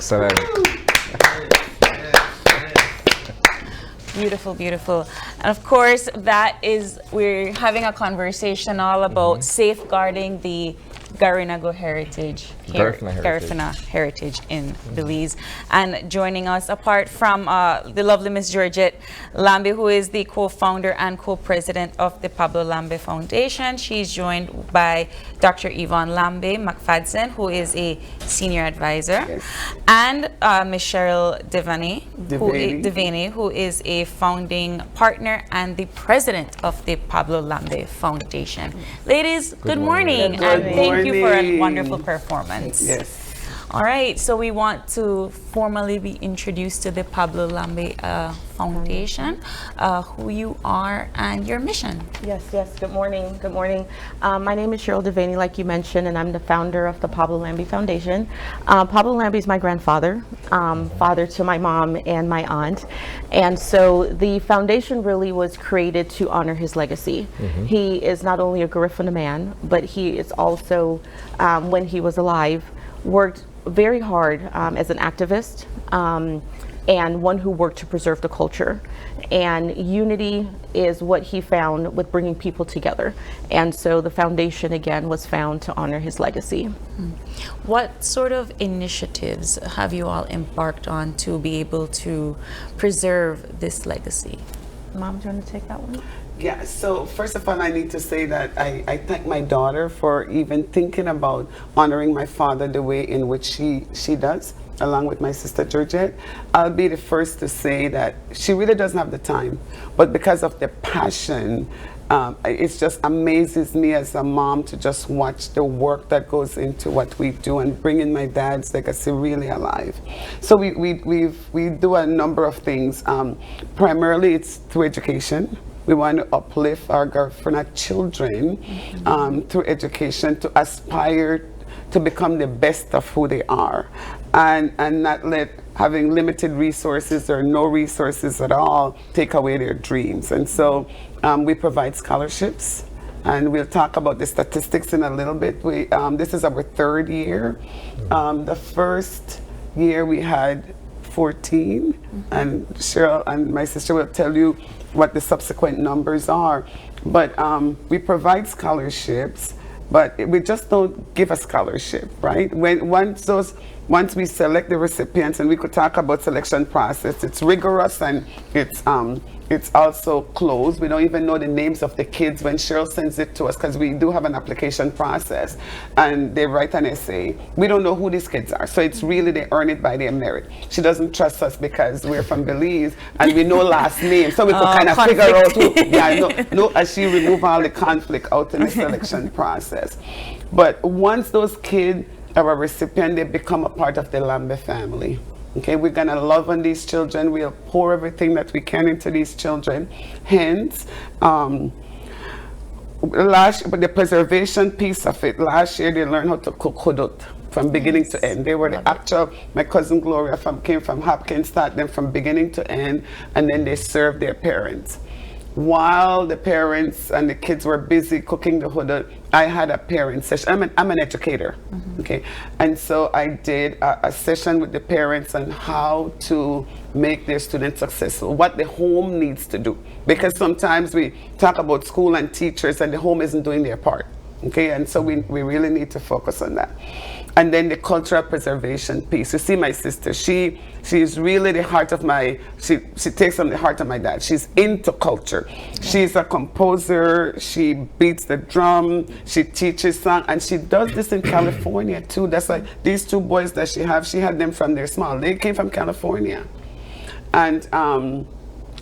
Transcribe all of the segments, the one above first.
Excellent. Beautiful, beautiful. And of course, we're having a conversation all about safeguarding the Garifuna heritage in Belize. And joining us, apart from the lovely Miss Georgette Lambey, who is the co-founder and co-president of the Pablo Lambey Foundation, she's joined by Dr. Yvonne Lambey McFadden, who is a senior advisor, and Ms. Cheryl Devaney, who is a founding partner and the president of the Pablo Lambey Foundation. Ladies, good morning. Good Thank you for a morning. wonderful performance. Yes. All right, so we want to formally be introduced to the Pablo Lambey Foundation, who you are and your mission. Yes, good morning, good morning. My name is Cheryl Devaney, like you mentioned, and I'm the founder of the Pablo Lambey Foundation. Pablo Lambey is my grandfather, father to my mom and my aunt, and so the foundation really was created to honor his legacy. He is not only a Garifuna man, but he is also, when he was alive, worked very hard as an activist and one who worked to preserve the culture. And unity is what he found with bringing people together. And so the foundation, again, was found to honor his legacy. What sort of initiatives have you all embarked on to be able to preserve this legacy? Mom, do you want to take that one? Yeah, so first of all, I need to say that I thank my daughter for even thinking about honoring my father the way in which she does, along with my sister Georgette. I'll be the first to say that she really doesn't have the time, but because of the passion, it just amazes me as a mom to just watch the work that goes into what we do and bringing my dad's legacy really alive. So we do a number of things. Primarily, it's through education. We want to uplift our Garifuna children through education to aspire to become the best of who they are, and not let having limited resources or no resources at all take away their dreams. And so we provide scholarships, and we'll talk about the statistics in a little bit. This is our third year. The first year we had 14, and Cheryl and my sister will tell you what the subsequent numbers are. But we provide scholarships, but we just don't give a scholarship, right? Once we select the recipients, and we could talk about selection process, it's rigorous and it's also closed. We don't even know the names of the kids when Cheryl sends it to us, because we do have an application process, and they write an essay. We don't know who these kids are, so it's really they earn it by their merit. She doesn't trust us because we're from Belize and we know last names, so we could kind of figure out who. Yeah, no, as she remove all the conflict out in the selection process. But once those kids are a recipient, they become a part of the Lambey family. Okay, we're gonna love on these children. We'll pour everything that we can into these children. Hence, but the preservation piece of it. Last year, they learned how to cook hudut from beginning to end. They were the actual. My cousin Gloria came from Hopkins, taught them from beginning to end, and then they served their parents. While the parents and the kids were busy cooking the hudut, I had a parent session. I'm an educator, okay? And so I did a session with the parents on how to make their students successful, what the home needs to do. Because sometimes we talk about school and teachers and the home isn't doing their part, okay? And so we really need to focus on that. And then the cultural preservation piece. You see my sister, she is really the heart of she takes on the heart of my dad. She's into culture. She's a composer, she beats the drum, she teaches song, and she does this in California too. That's like these two boys that she had them from their small. They came from California. And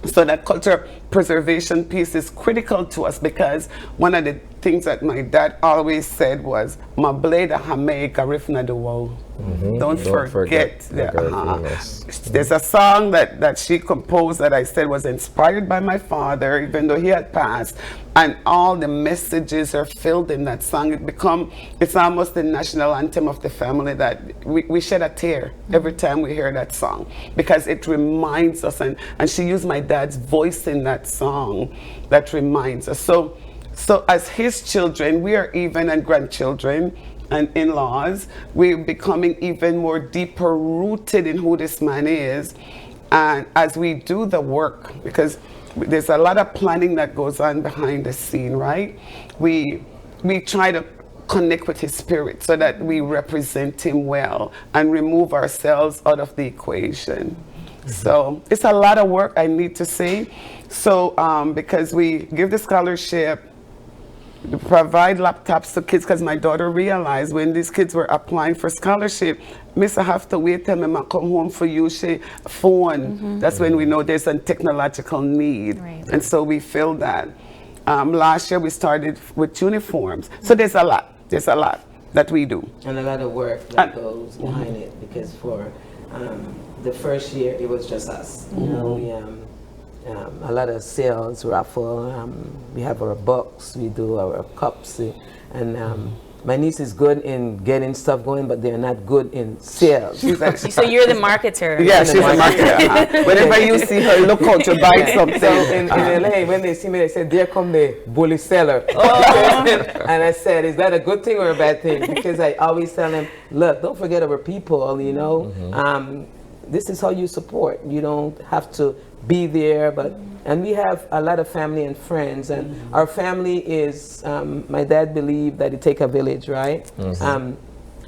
so that cultural preservation piece is critical to us, because one of the things that my dad always said was, "Ma blade a hame Garifuna de wo." Don't forget that. There's a song that she composed that I said was inspired by my father, even though he had passed, and all the messages are filled in that song. It's almost the national anthem of the family, that we shed a tear every time we hear that song, because it reminds us, and she used my dad's voice in that song that reminds us. So as his children, we are even, and grandchildren, and in-laws, we're becoming even more deeper rooted in who this man is. And as we do the work, because there's a lot of planning that goes on behind the scene, right? We try to connect with his spirit so that we represent him well and remove ourselves out of the equation. So it's a lot of work, I need to say. So because we give the scholarship, provide laptops to kids, because my daughter realized when these kids were applying for scholarship, Miss, I have to wait till I come home for you, she phone. That's when we know there's a technological need. Right. And so we filled that. Last year we started with uniforms. So there's a lot that we do. And a lot of work that goes behind it, because for the first year it was just us. You know, we a lot of sales, raffle, we have our books, we do our cups, and my niece is good in getting stuff going, but they're not good in sales. So you're the marketer. Yeah, she's a marketer. Whenever you see her, look out to buy something. So in LA, when they see me, they say, "There come the bully seller." And I said, "Is that a good thing or a bad thing?" Because I always tell them, "Look, don't forget our people. You know, this is how you support. You don't have to be there, but." And we have a lot of family and friends, and our family is, my dad believed that it take a village, right?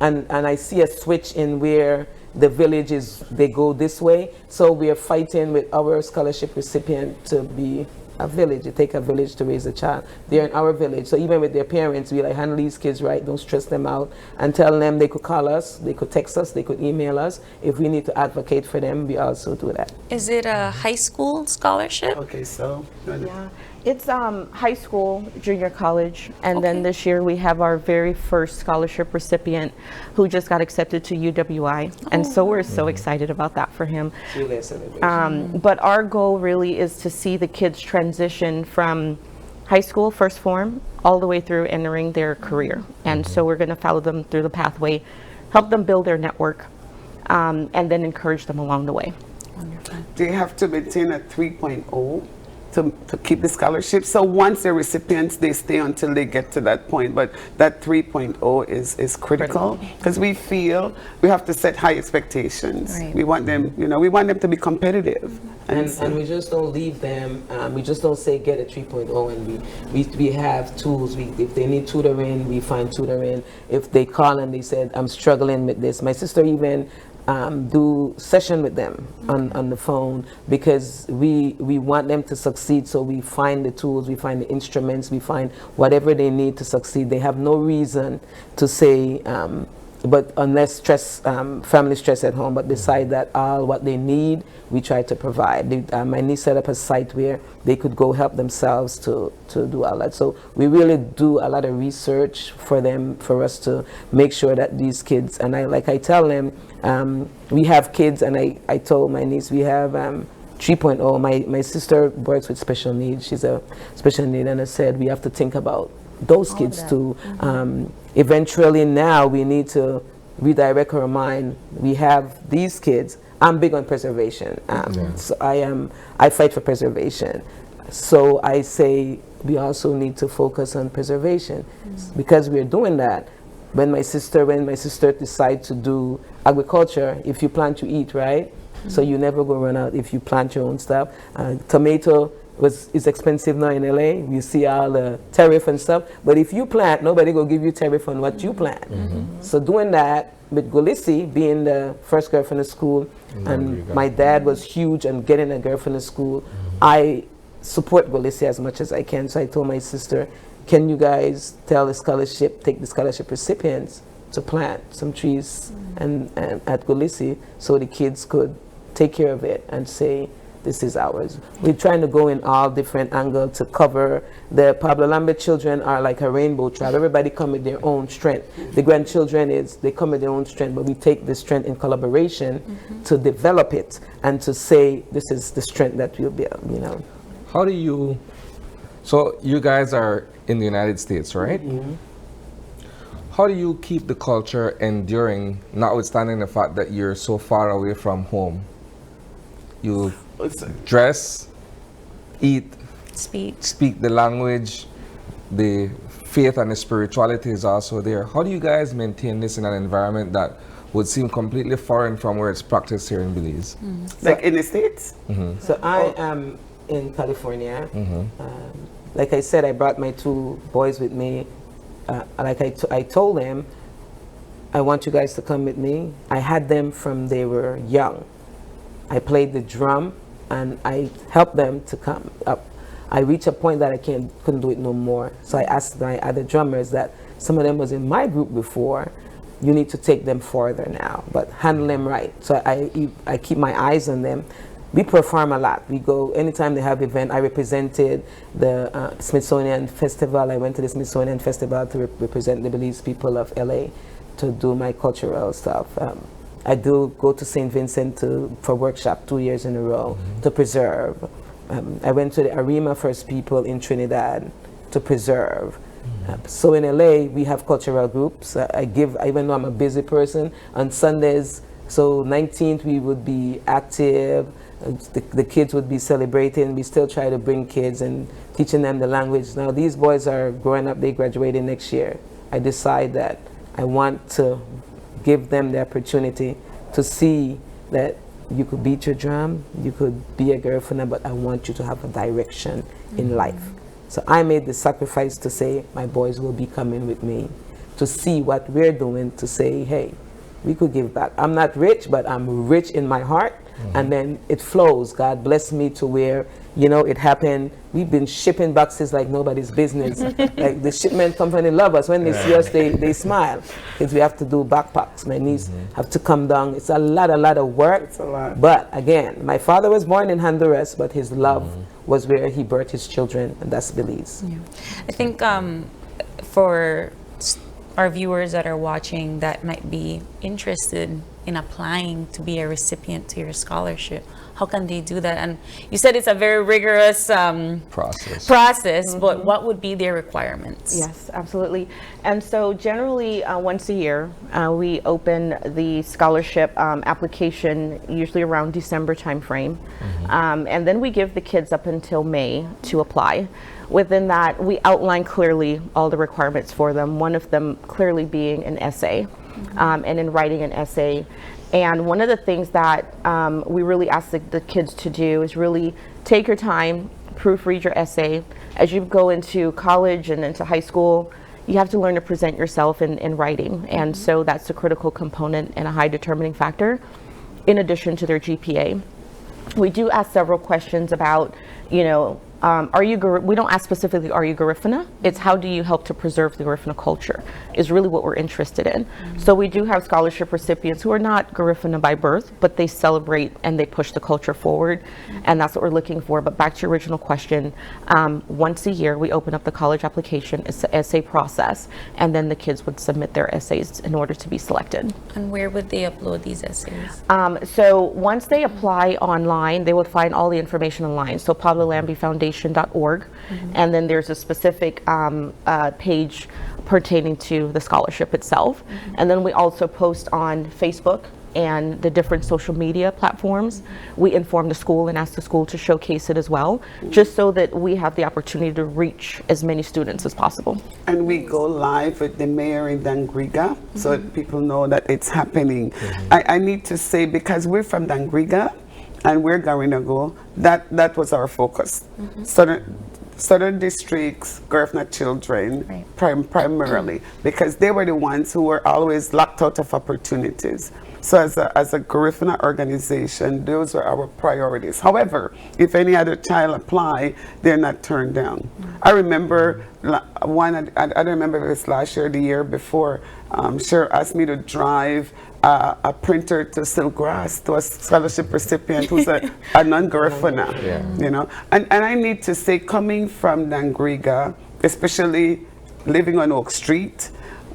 And I see a switch in where the village is, they go this way. So we are fighting with our scholarship recipient to be a village. It take a village to raise a child. They're in our village. So even with their parents, we like handle these kids right, don't stress them out, and tell them they could call us, they could text us, they could email us. If we need to advocate for them, we also do that. Is it a high school scholarship? Okay, so. Yeah, it's high school, junior college, and then this year we have our very first scholarship recipient who just got accepted to UWI, and so we're so excited about that for him. It's really a celebration. But our goal really is to see the kids transition from high school, first form, all the way through entering their career, and so we're going to follow them through the pathway, help them build their network, and then encourage them along the way. Wonderful. They have to maintain a 3.0 to keep the scholarship. So once they're recipients, they stay until they get to that point. But that 3.0 is critical, because we feel we have to set high expectations. Right. We want them, we want them to be competitive. And we just don't leave them, we just don't say get a 3.0, and we have tools. If they need tutoring, we find tutoring. If they call and they said, I'm struggling with this. My sister even do session with them on the phone, because we want them to succeed. So we find the tools, we find the instruments, we find whatever they need to succeed. They have no reason to say, but unless stress, family stress at home, but beside that, all what they need, we try to provide. My niece set up a site where they could go help themselves to do all that. So we really do a lot of research for them, for us to make sure that these kids, and I tell them, we have kids, and I told my niece, we have 3.0. My sister works with special needs. She's a special need, and I said, we have to think about those kids too. Eventually now we need to redirect our mind. We have these kids. I'm big on preservation. So I fight for preservation. So I say we also need to focus on preservation, because we're doing that. When my sister decides to do agriculture, if you plant, you eat, right? So you never go run out if you plant your own stuff. Tomato is expensive now in LA. You see all the tariff and stuff. But if you plant, nobody will give you tariff on what you plant. So doing that with Gulisi, being the first girl from the school, and my dad was huge on getting a girl from the school, I support Gulisi as much as I can. So I told my sister, can you guys take the scholarship recipients to plant some trees and at Gulisi, so the kids could take care of it and say, this is ours. We're trying to go in all different angles to cover. The Pablo Lambey children are like a rainbow tribe. Everybody come with their own strength. The grandchildren they come with their own strength, but we take the strength in collaboration to develop it and to say, this is the strength that we'll build, How do you, so you guys are in the United States, right? How do you keep the culture enduring, notwithstanding the fact that you're so far away from home? You dress, eat, Speak. speak the language, the faith and the spirituality is also there. How do you guys maintain this in an environment that would seem completely foreign from where it's practiced here in Belize? Like in the States? So I am in California. Like I said, I brought my 2 boys with me. Like I told them, I want you guys to come with me. I had them from they were young. I played the drum and I helped them to come up. I reached a point that I couldn't do it no more. So I asked my other drummers that some of them was in my group before, you need to take them further now, but handle them right. So I keep my eyes on them. We perform a lot. We go, anytime they have event, I represented the Smithsonian Festival. I went to the Smithsonian Festival to represent the Belize people of LA to do my cultural stuff. I do go to St. Vincent for workshop 2 years in a row to preserve. I went to the Arima First People in Trinidad to preserve. So in LA, we have cultural groups. Even though I'm a busy person, on Sundays, so 19th, we would be active. The kids would be celebrating. We still try to bring kids and teaching them the language. Now these boys are growing up, they graduating next year. I decide that I want to give them the opportunity to see that you could beat your drum, you could be a girlfriend, but I want you to have a direction in life. So I made the sacrifice to say my boys will be coming with me to see what we're doing, to say, hey, we could give back. I'm not rich, but I'm rich in my heart. And then it flows. God bless me to where, it happened. We've been shipping boxes like nobody's business. Like the shipment company love us. When they see us, they smile. Because we have to do backpacks. My niece have to come down. It's a lot of work. It's a lot. But again, my father was born in Honduras, but his love was where he birthed his children, and that's Belize. Yeah. I think for our viewers that are watching that might be interested in applying to be a recipient to your scholarship, how can they do that? And you said it's a very rigorous process, but what would be their requirements? Yes, absolutely. And so generally once a year, we open the scholarship application usually around December timeframe. And then we give the kids up until May to apply. Within that, we outline clearly all the requirements for them, one of them clearly being an essay, and in writing an essay. And one of the things that we really ask the kids to do is really take your time, proofread your essay. As you go into college and into high school, you have to learn to present yourself in writing. And so that's a critical component and a high determining factor, in addition to their GPA. We do ask several questions about, we don't ask specifically, are you Garifuna? It's how do you help to preserve the Garifuna culture is really what we're interested in. So we do have scholarship recipients who are not Garifuna by birth, but they celebrate and they push the culture forward. And that's what we're looking for. But back to your original question, once a year we open up the college application, it's an essay process, and then the kids would submit their essays in order to be selected. And where would they upload these essays? So once they apply online, they would find all the information online. So Pablo Lambey Foundation.org, and then there's a specific page pertaining to the scholarship itself. And then we also post on Facebook and the different social media platforms. We inform the school and ask the school to showcase it as well, just so that we have the opportunity to reach as many students as possible. And we go live with the mayor in Dangriga, so that people know that it's happening. I need to say, because we're from Dangriga and we're Garinago, that was our focus. Southern districts, Garifuna children, primarily, because they were the ones who were always locked out of opportunities. So as a Garifuna organization, those are our priorities. However, if any other child apply, they're not turned down. I remember one, I don't remember if it was last year or the year before, Cher asked me to drive a printer to Silgrass, to a scholarship recipient who's a non-Garifuna, And I need to say, coming from Dangriga, especially living on Oak Street,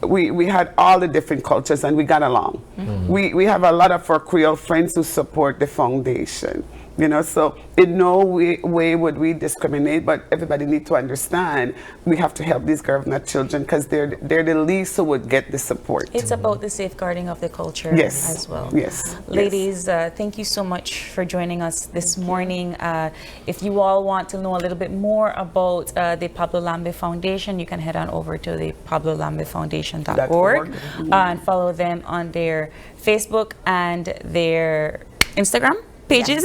we had all the different cultures and we got along. We have a lot of our Creole friends who support the foundation. So in no way would we discriminate, but everybody need to understand we have to help these girls, not children, because they're the least who would get the support. It's about the safeguarding of the culture Yes. as well. Yes. Ladies, thank you so much for joining us this morning. If you all want to know a little bit more about the Pablo Lambey Foundation, you can head on over to the pablolambeyfoundation.org and follow them on their Facebook and their Instagram pages.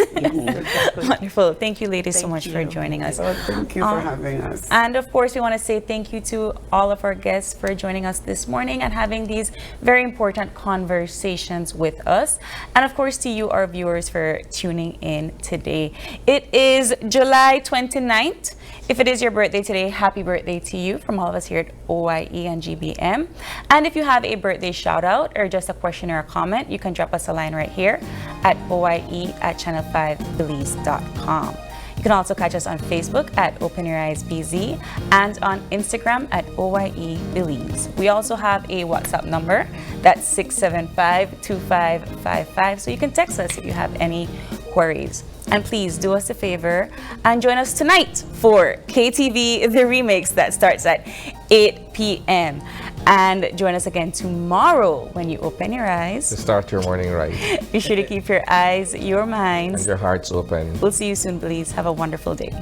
Wonderful. Thank you, ladies, so much for joining us. Oh, thank you for having us. And of course, we want to say thank you to all of our guests for joining us this morning and having these very important conversations with us. And of course, to you, our viewers, for tuning in today. It is July 29th. If it is your birthday today, happy birthday to you from all of us here at OIE and GBM. And if you have a birthday shout out or just a question or a comment, you can drop us a line right here at oie@channel5belize.com. You can also catch us on Facebook at Open Your Eyes BZ and on Instagram at OIE Belize. We also have a WhatsApp number that's 675-2555, so you can text us if you have any queries. And please do us a favor and join us tonight for KTV The Remix that starts at 8 p.m. And join us again tomorrow when you open your eyes. To start your morning right. Be sure to keep your eyes, your minds, And your hearts open. We'll see you soon, please. Have a wonderful day.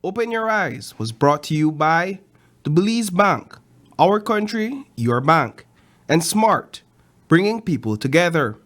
Open Your Eyes was brought to you by the Belize Bank, our country, your bank, and Smart, bringing people together.